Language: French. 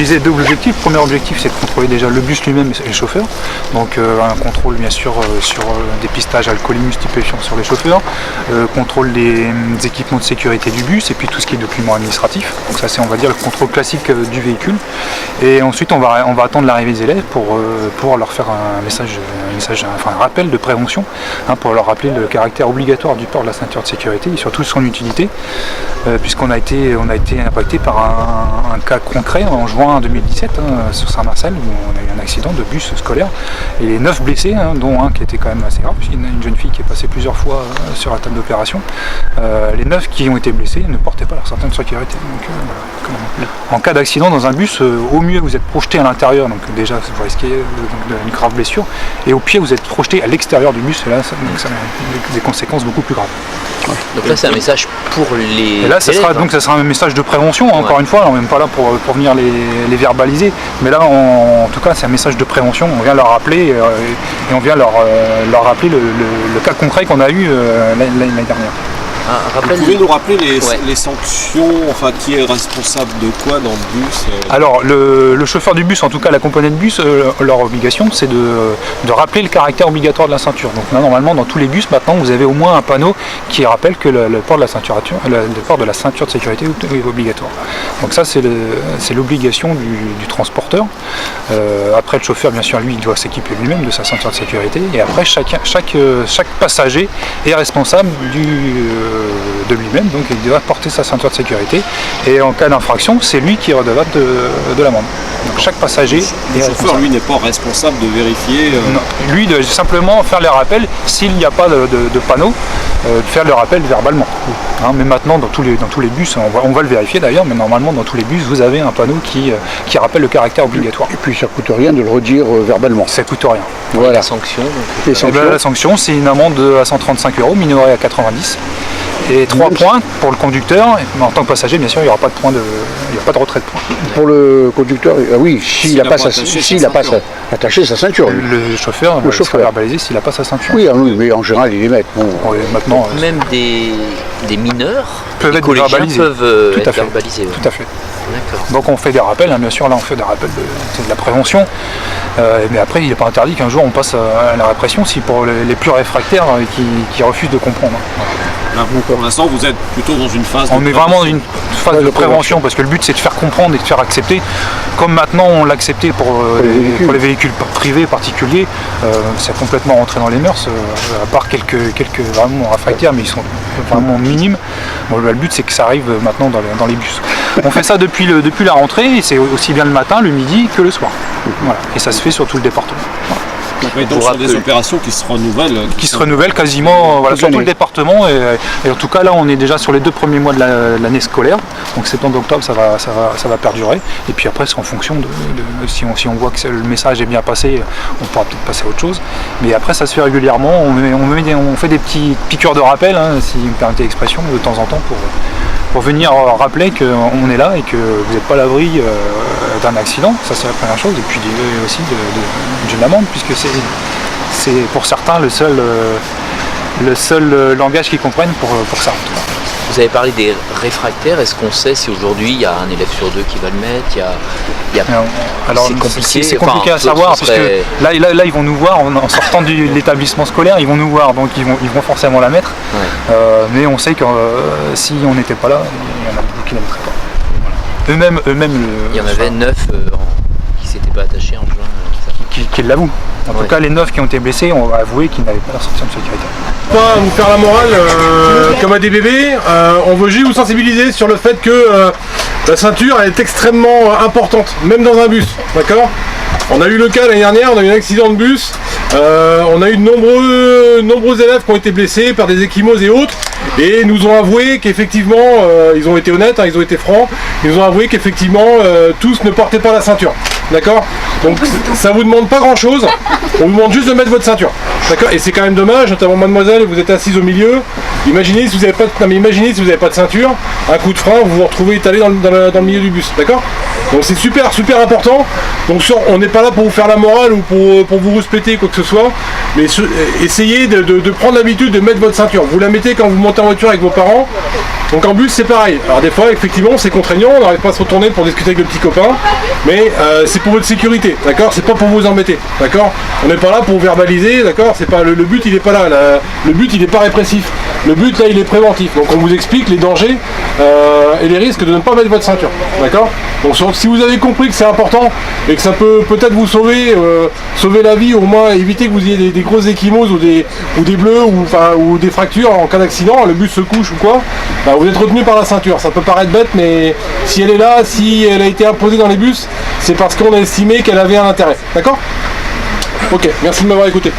utilisé double objectif. Premier objectif, c'est de contrôler déjà le bus lui-même et les chauffeurs. Donc un contrôle bien sûr sur dépistage alcoolémie stupéfiant sur les chauffeurs, contrôle des équipements de sécurité du bus et puis tout ce qui est documents administratifs. Donc ça c'est on va dire le contrôle classique du véhicule. Et ensuite on va attendre l'arrivée des élèves pour leur faire un rappel de prévention, pour leur rappeler le caractère obligatoire du port de la ceinture de sécurité et surtout son utilité, puisqu'on a été impacté par un cas concret en juin 2017 sur Saint-Marcel où on a eu un accident de bus scolaire et les 9 blessés, dont un qui était quand même assez grave puisqu'il y a une jeune fille qui est passée plusieurs fois sur la table d'opération. Les 9 qui ont été blessés ne portaient pas leur ceinture de sécurité. Donc, en cas d'accident dans un bus, au mieux vous êtes projeté à l'intérieur, donc déjà vous risquez une grave blessure, et au pire vous êtes projeté à l'extérieur du bus et là ça a des conséquences beaucoup plus graves. Ouais. Donc là c'est un message pour les et là ça élèves, sera un message de prévention, encore une fois, on n'est même pas là pour venir les verbaliser, mais là en tout cas c'est un message de prévention, on vient leur rappeler et on vient leur rappeler le cas concret qu'on a eu l'année dernière. Vous pouvez nous rappeler les sanctions, enfin qui est responsable de quoi dans le bus Alors le chauffeur du bus, en tout cas la componente bus, leur obligation c'est de rappeler le caractère obligatoire de la ceinture. Donc là, normalement dans tous les bus maintenant vous avez au moins un panneau qui rappelle que le port de la ceinture de sécurité est obligatoire. Donc ça c'est l'obligation du transporteur. Après le chauffeur bien sûr lui il doit s'équiper lui-même de sa ceinture de sécurité et après chaque passager est responsable de lui-même, donc il doit porter sa ceinture de sécurité et en cas d'infraction c'est lui qui est redevable de l'amende. Donc chaque passager le chauffeur lui n'est pas responsable de vérifier Non, lui doit simplement faire les rappels s'il n'y a pas de panneau, de faire le rappel verbalement. Mais maintenant dans tous les bus, on va le vérifier d'ailleurs, mais normalement dans tous les bus vous avez un panneau qui rappelle le caractère obligatoire. Et puis ça coûte rien de le redire verbalement. Ça coûte rien. Voilà. La sanction. La sanction c'est une amende à 135 €, minorée à 90. Et 3 points pour le conducteur, mais en tant que passager, bien sûr, il n'y aura pas de retrait de points. Pour le conducteur, oui, s'il n'a pas attaché sa ceinture. Le chauffeur sera verbalisé s'il n'a pas sa ceinture. Oui, mais en général, il les met. Bon. Oui, maintenant, même des mineurs peuvent être verbalisés. Peuvent être verbalisés. Tout à fait. Donc on fait des rappels, bien sûr, là on fait des rappels de la prévention, mais après il n'est pas interdit qu'un jour on passe à la répression si pour les plus réfractaires qui refusent de comprendre. Là, pour l'instant vous êtes plutôt dans une phase on est vraiment dans une phase de prévention parce que le but c'est de faire comprendre et de faire accepter, comme maintenant on l'a accepté pour les véhicules privés particuliers, c'est complètement rentré dans les mœurs, à part quelques vraiment réfractaires, mais ils sont vraiment minimes. Bon, le but c'est que ça arrive maintenant dans les bus. On fait ça depuis la rentrée, et c'est aussi bien le matin, le midi que le soir. Voilà. Et ça se fait sur tout le département. Voilà. Oui, donc sur des opérations qui se renouvellent. Qui se renouvellent quasiment sur tout le département. Et en tout cas, là, on est déjà sur les 2 premiers mois de l'année scolaire. Donc septembre-octobre, ça va perdurer. Et puis après, c'est en fonction de si on voit que le message est bien passé, on pourra peut-être passer à autre chose. Mais après, ça se fait régulièrement. On fait des petites piqûres de rappel, si vous me permettez l'expression, de temps en temps pour venir rappeler qu'on est là et que vous n'êtes pas à l'abri d'un accident, ça c'est la première chose, et puis aussi d'une amende, puisque c'est pour certains le seul langage qu'ils comprennent pour ça. Vous avez parlé des réfractaires, est-ce qu'on sait si aujourd'hui il y a un élève sur 2 qui va le mettre? Alors c'est compliqué à savoir, parce que là ils vont nous voir en sortant de l'établissement scolaire, ils vont nous voir, donc ils vont forcément la mettre. Ouais. Mais on sait que si on n'était pas là, il y en a beaucoup qui ne la mettraient pas. Voilà. Eux-mêmes il y en avait 9 qui s'étaient pas attachés en juin. Qui l'avouent. En tout cas, les 9 qui ont été blessés, on va avouer qu'ils n'avaient pas leur ceinture de sécurité. Pas vous faire la morale comme à des bébés, on veut juste vous sensibiliser sur le fait que la ceinture elle est extrêmement importante, même dans un bus, d'accord? On a eu le cas l'année dernière, on a eu un accident de bus, on a eu de nombreux élèves qui ont été blessés par des ecchymoses et autres, et nous ont avoué qu'effectivement, ils ont été honnêtes, ils ont été francs, ils nous ont avoué qu'effectivement tous ne portaient pas la ceinture. D'accord? Donc ça vous demande pas grand chose, on vous demande juste de mettre votre ceinture. D'accord? Et c'est quand même dommage, notamment mademoiselle, vous êtes assise au milieu, imaginez si vous n'avez pas de ceinture, un coup de frein, vous vous retrouvez étalé dans le milieu du bus. D'accord? Donc c'est super important. Donc on n'est pas là pour vous faire la morale ou pour vous respecter quoi que ce soit, mais essayez de prendre l'habitude de mettre votre ceinture. Vous la mettez quand vous montez en voiture avec vos parents. Donc en bus c'est pareil. Alors des fois effectivement c'est contraignant, on n'arrive pas à se retourner pour discuter avec le petit copain, mais c'est pour votre sécurité, d'accord? C'est pas pour vous embêter, d'accord? On n'est pas là pour verbaliser, d'accord? C'est pas le but, il est pas là. Le but il est pas répressif. Le but là il est préventif. Donc on vous explique les dangers et les risques de ne pas mettre votre ceinture, d'accord? Donc si vous avez compris que c'est important et que ça peut peut-être vous sauver la vie, au moins éviter que vous ayez des grosses ecchymoses ou des bleus ou des fractures en cas d'accident, le bus se couche ou quoi, bah, vous êtes retenu par la ceinture. Ça peut paraître bête, mais si elle est là, si elle a été imposée dans les bus, c'est parce qu'on a estimé qu'elle avait un intérêt, d'accord? Ok, merci de m'avoir écouté.